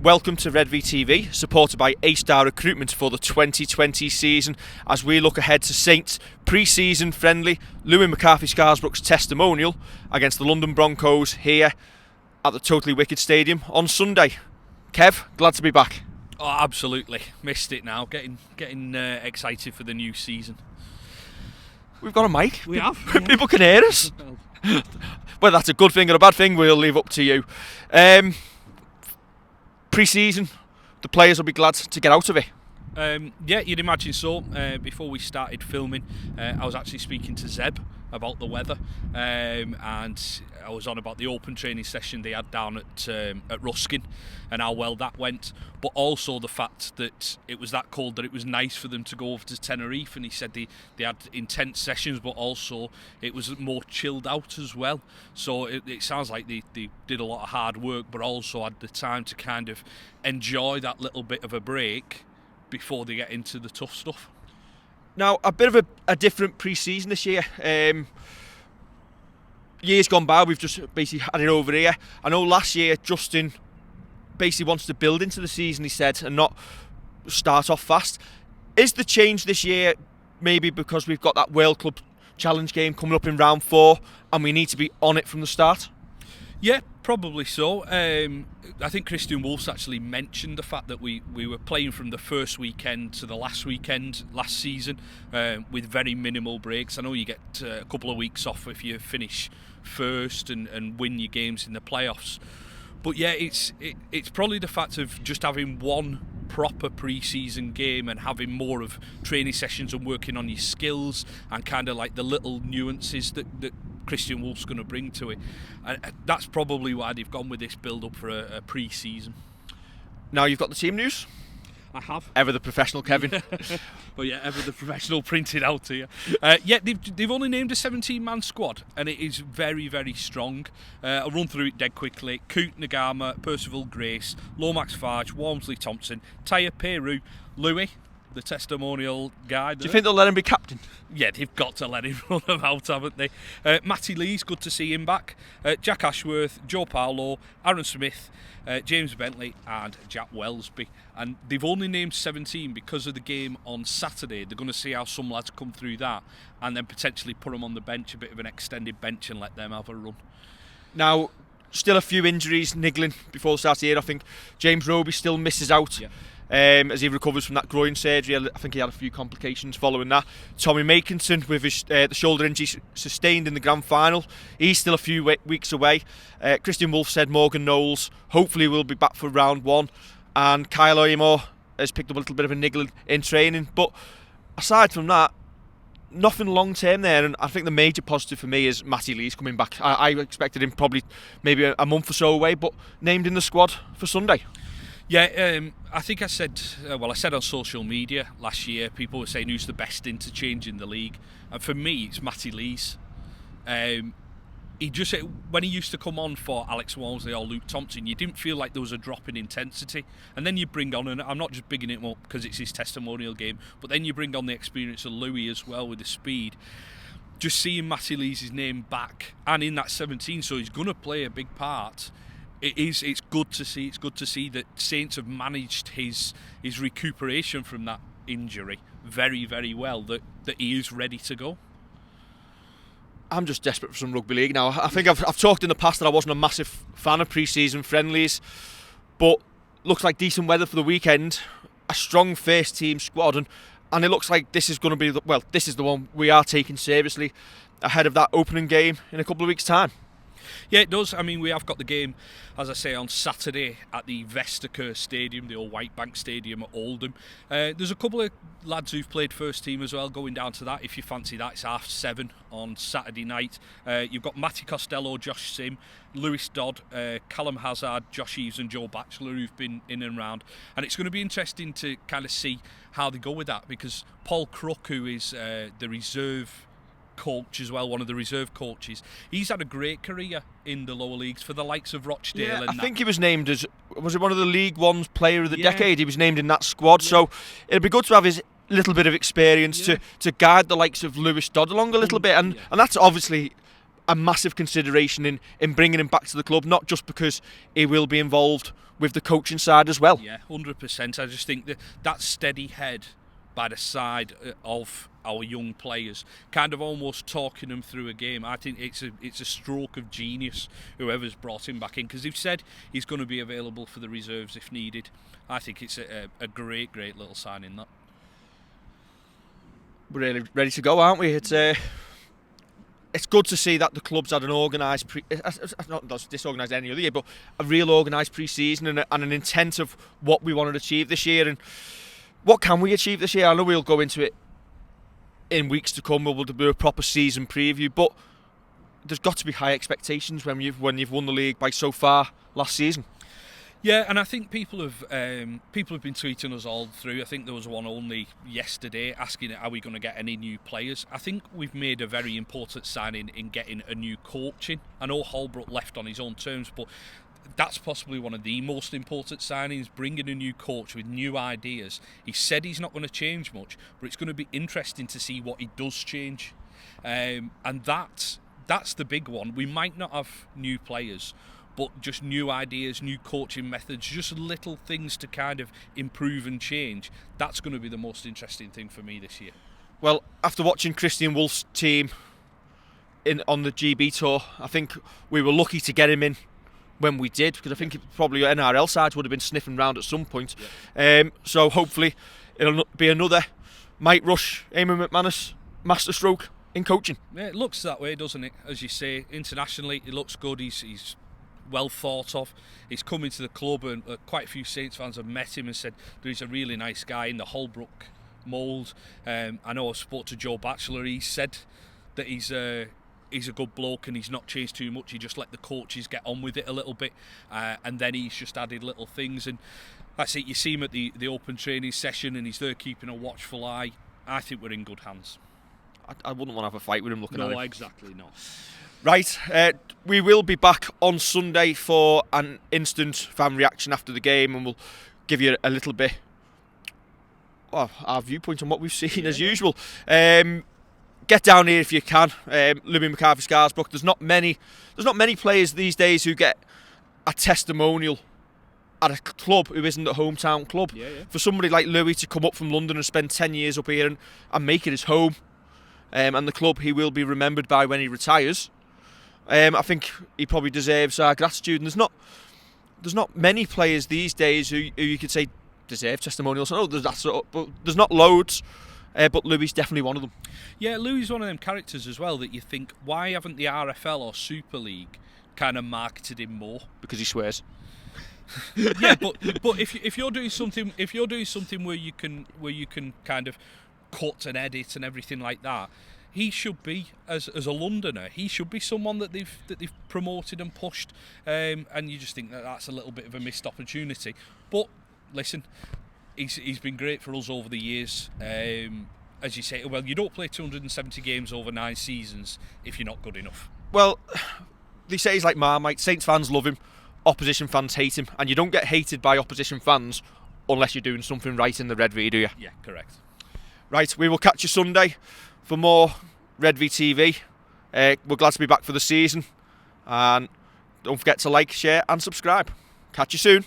Welcome to Redvee TV, supported by A-Star Recruitment for the 2020 season, as we look ahead to Saints' pre-season friendly Louie McCarthy-Scarsbrook's testimonial against the London Broncos here at the Totally Wicked Stadium on Sunday. Kev, glad to be back. Oh, absolutely. Missed it now. Getting excited for the new season. We've got a mic. We have. People can hear us. Whether that's a good thing or a bad thing, we'll leave up to you. Pre-season, the players will be glad to get out of it. Yeah, you'd imagine so. Before we started filming, I was actually speaking to Zeb about the weather, and I was on about the open training session they had down at Ruskin and how well that went, but also the fact that it was that cold that it was nice for them to go over to Tenerife, and he said they had intense sessions, but also it was more chilled out as well. So it sounds like they did a lot of hard work, but also had the time to kind of enjoy that little bit of a break before they get into the tough stuff. Now, a bit of a different pre-season this year. Years gone by, we've just basically had it over here. I know last year Justin basically wants to build into the season, he said, and not start off fast. Is the change this year maybe because we've got that World Club Challenge game coming up in round 4 and we need to be on it from the start? Yeah, probably so. I think Christian Wolf's actually mentioned the fact that we were playing from the first weekend to the last weekend last season with very minimal breaks. I know you get a couple of weeks off if you finish first and win your games in the playoffs. But yeah, it's probably the fact of just having one proper pre-season game and having more of training sessions and working on your skills and kind of like the little nuances that Christian Wolf's going to bring to it. And that's probably why they've gone with this build-up for a pre-season. Now you've got the team news. I have. Ever the professional, Kevin. Oh yeah, ever the professional printed out here. Yeah, they've only named a 17-man squad, and it is very, very strong. I'll run through it dead quickly. Coot Nagama, Percival Grace, Lomax Farge, Walmsley Thompson, Taya Peru, Louie, the testimonial guy. Do you think they'll let him be captain? Yeah, they've got to let him run them out, haven't they? Matty Lee's good to see him back. Jack Ashworth, Joe Paolo, Aaron Smith, James Bentley and Jack Wellsby. And they've only named 17 because of the game on Saturday. They're going to see how some lads come through that and then potentially put them on the bench, a bit of an extended bench, and let them have a run. Now, still a few injuries niggling before the start of the year. I think James Roby still misses out. Yeah. As he recovers from that groin surgery. I think he had a few complications following that. Tommy Makinson with his the shoulder injury sustained in the grand final, he's still a few weeks away. Christian Wolf said Morgan Knowles hopefully will be back for round 1, and Kyle Oyemo has picked up a little bit of a niggle in training, but aside from that, nothing long term there. And I think the major positive for me is Matty Lee's coming back. I expected him probably maybe a month or so away, but named in the squad for Sunday. Yeah, I think I said on social media last year, people were saying who's the best interchange in the league, and for me it's Matty Lees. He just, when he used to come on for Alex Walmsley or Luke Thompson, you didn't feel like there was a drop in intensity, and then you bring on, and I'm not just bigging it up because it's his testimonial game, but then you bring on the experience of Louie as well with the speed. Just seeing Matty Lees' name back and in that 17, so he's going to play a big part. It's good to see. It's good to see that Saints have managed his recuperation from that injury very, very well. That he is ready to go. I'm just desperate for some rugby league now. I think I've talked in the past that I wasn't a massive fan of pre-season friendlies, but looks like decent weather for the weekend. A strong first team squad, and it looks like this is going to be this is the one we are taking seriously ahead of that opening game in a couple of weeks' time. Yeah, it does. I mean, we have got the game, as I say, on Saturday at the Vestaker Stadium, the old White Bank Stadium at Oldham. There's a couple of lads who've played first team as well going down to that. If you fancy that, it's 7:30 on Saturday night. You've got Matty Costello, Josh Sim, Lewis Dodd, Callum Hazard, Josh Eves and Joe Batchelor, who've been in and round. And it's going to be interesting to kind of see how they go with that, because Paul Crook, who is the reserve coach as well, one of the reserve coaches, he's had a great career in the lower leagues for the likes of Rochdale. Yeah, and I think he was named as, was it one of the League One's Player of the Decade? He was named in that squad, so it'd be good to have his little bit of experience to guide the likes of Lewis Dodd along a little bit, and that's obviously a massive consideration in bringing him back to the club, not just because he will be involved with the coaching side as well. Yeah, 100%. I just think that steady head by the side of our young players, kind of almost talking them through a game. I think it's a stroke of genius, whoever's brought him back in, because they've said he's going to be available for the reserves if needed. I think it's a great little signing, that. We're really ready to go, aren't we? It's good to see that the club's had an organised, not disorganised any other year, but a real organised pre-season and an intent of what we want to achieve this year. And what can we achieve this year? I know we'll go into it in weeks to come. We'll do a proper season preview, but there's got to be high expectations when you've won the league by so far last season. Yeah, and I think people have been tweeting us all through. I think there was one only yesterday asking, are we going to get any new players? I think we've made a very important signing in getting a new coach in. I know Holbrook left on his own terms, but that's possibly one of the most important signings, bringing a new coach with new ideas. He said he's not going to change much, but it's going to be interesting to see what he does change. And that's the big one. We might not have new players, but just new ideas, new coaching methods, just little things to kind of improve and change. That's going to be the most interesting thing for me this year. Well, after watching Christian Wolf's team on the GB tour, I think we were lucky to get him in when we did, because I think probably NRL sides would have been sniffing round at some point. Yeah. So hopefully it'll be another Mike Rush, Eamon McManus masterstroke in coaching. Yeah, it looks that way, doesn't it? As you say, internationally, it looks good. He's well thought of. He's come into the club, and quite a few Saints fans have met him and said that he's a really nice guy in the Holbrook mould. I know I spoke to Joe Batchelor. He said that he's a good bloke and he's not changed too much. He just let the coaches get on with it a little bit, and then he's just added little things. And that's it. You see him at the open training session, and he's there keeping a watchful eye. I think we're in good hands. I wouldn't want to have a fight with him looking at him. No, exactly not. Right, we will be back on Sunday for an instant fan reaction after the game, and we'll give you a little bit of our viewpoint on what we've seen as usual. Get down here if you can. Louie McCarthy-Scarsbrook. There's not many players these days who get a testimonial at a club who isn't a hometown club. Yeah. For somebody like Louie to come up from London and spend 10 years up here and make it his home, and the club he will be remembered by when he retires. I think he probably deserves our gratitude. And there's not many players these days who you could say deserve testimonials. No, there's not loads. But Louie's definitely one of them. Yeah, Louie's one of them characters as well that you think, why haven't the RFL or Super League kind of marketed him more? Because he swears. Yeah, but if you're doing something where you can kind of cut and edit and everything like that, he should be, as a Londoner, he should be someone that they've promoted and pushed, and you just think that's a little bit of a missed opportunity. But listen, he's been great for us over the years. As you say, well, you don't play 270 games over 9 seasons if you're not good enough. Well, they say he's like Marmite. Saints fans love him, opposition fans hate him, and you don't get hated by opposition fans unless you're doing something right in the Redvee, do you? Yeah, correct. Right, we will catch you Sunday for more Redvee TV. We're glad to be back for the season, and don't forget to like, share and subscribe. Catch you soon.